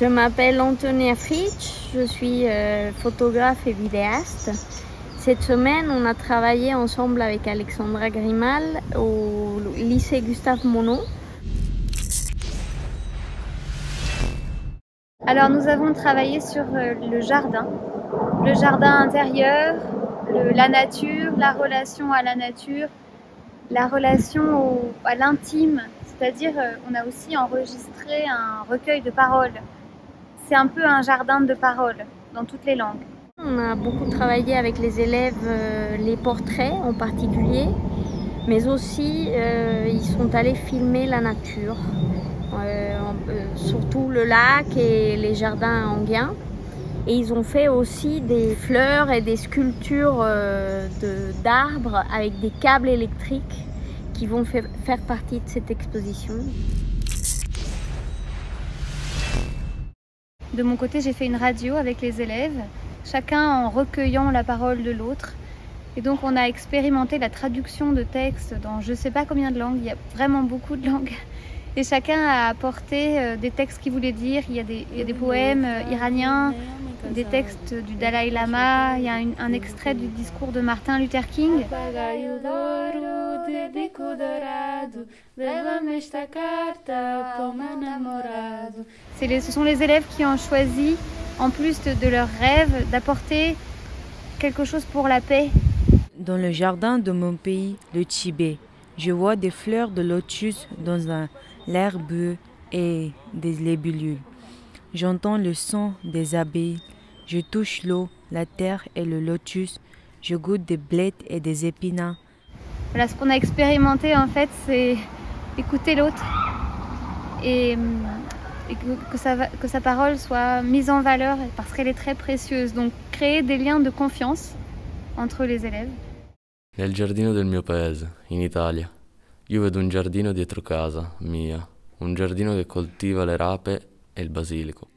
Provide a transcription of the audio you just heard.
Je m'appelle Antonia Fritsch, je suis photographe et vidéaste. Cette semaine, on a travaillé ensemble avec Alexandra Grimal au lycée Gustave Monod. Alors nous avons travaillé sur le jardin intérieur, la nature, la relation à la nature, la relation à l'intime, c'est-à-dire on a aussi enregistré un recueil de paroles. C'est un peu un jardin de paroles dans toutes les langues. On a beaucoup travaillé avec les élèves, les portraits en particulier, mais aussi ils sont allés filmer la nature, surtout le lac et les jardins anguiens. Et ils ont fait aussi des fleurs et des sculptures d'arbres avec des câbles électriques qui vont faire partie de cette exposition. De mon côté, j'ai fait une radio avec les élèves, chacun en recueillant la parole de l'autre. Et donc on a expérimenté la traduction de textes dans je ne sais pas combien de langues, il y a vraiment beaucoup de langues. Et chacun a apporté des textes qu'il voulait dire. Il y a des poèmes iraniens, des textes du Dalai Lama, il y a un extrait du discours de Martin Luther King. Ce sont les élèves qui ont choisi, en plus de leurs rêves, d'apporter quelque chose pour la paix. Dans le jardin de mon pays, le Tibet, je vois des fleurs de lotus dans l'herbe et des libellules. J'entends le son des abeilles, je touche l'eau, la terre et le lotus, je goûte des blettes et des épinards. Voilà, ce qu'on a expérimenté en fait, c'est écouter l'autre et que sa parole soit mise en valeur parce qu'elle est très précieuse. Donc créer des liens de confiance entre les élèves. Nel giardino del mio paese, in Italia, io vedo un giardino dietro casa mia, un giardino che coltiva le rape e il basilico.